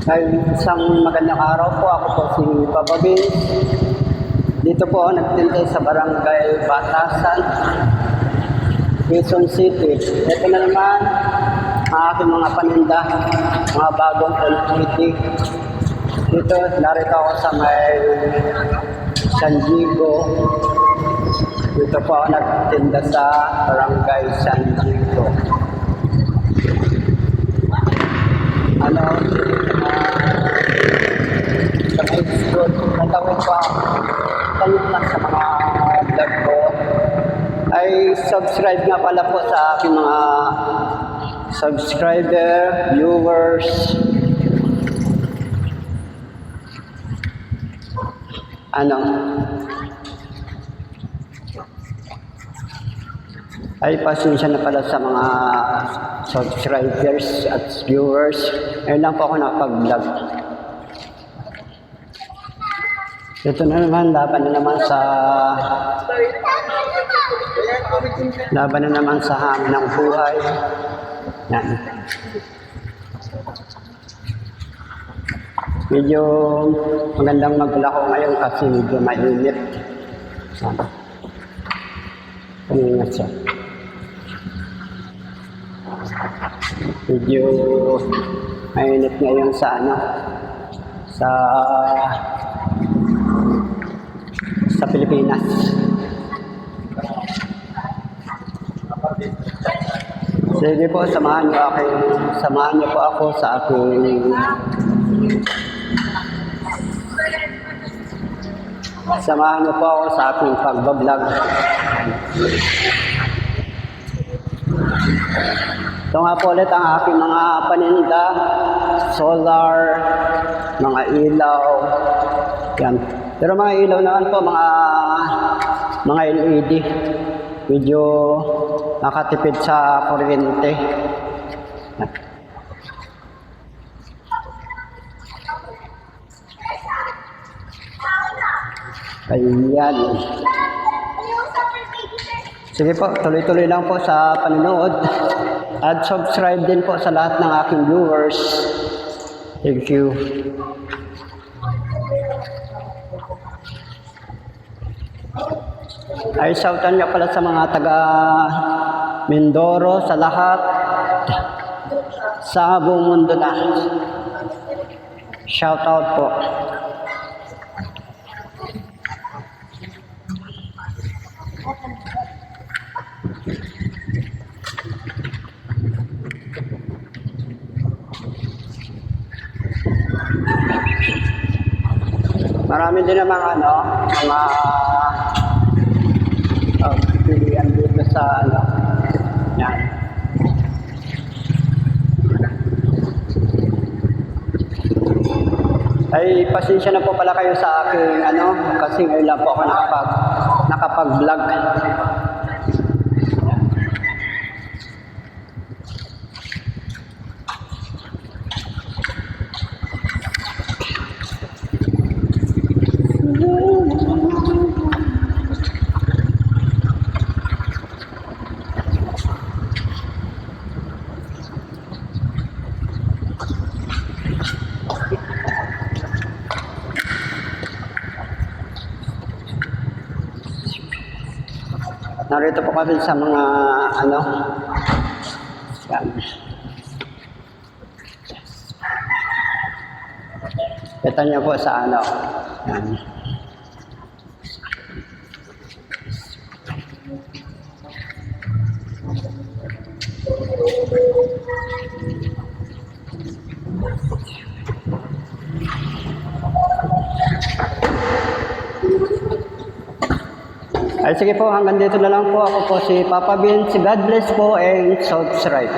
Isang magandang araw po. Ako po si Papa Vince. Dito po ako nagtinda sa Barangay Batasan, Quezon City. Ito na naman ang aking mga paninda, mga bagong quality. Dito, narito ako sa may San Diego. Dito po ako nagtinda sa Barangay San Diego. Natawid ko tanong lang sa mga vlog ko ay subscribe nga pala po sa aking mga subscriber, viewers. Ay pasensya na pala sa mga subscribers at viewers. Ngayon lang po ako nakapag-vlog. Ito na naman, laban na naman sa hamon ng buhay. Yan. Medyo magandang maglako ngayon kasi medyo mainit. Paningat siya. Medyo mainit ngayon sa Pilipinas. Sige po, samahan niyo po ako sa aking pagbablog. Ito nga po ulit ang aking mga paninda, solar, mga ilaw, yan. Pero mga ilaw naman po, mga LED, medyo nakatipid sa kuryente. Ayan. Sige po, tuloy-tuloy lang po sa panonood. At subscribe din po sa lahat ng aking viewers. Thank you. Ay shoutan niya pala sa mga taga Mindoro, sa lahat, sa buong mundo na. Shout out po. Marami din namang mga pilihan dito sa yan. Ay pasensya na po pala kayo sa aking kasi ngayon lang po ako nakapag-vlog. Narito po kami sa mga yan. Kita niyo po sa yan. Ay sige po, hanggang dito na lang po. Ako po si Papa Vince. God bless po and subscribe.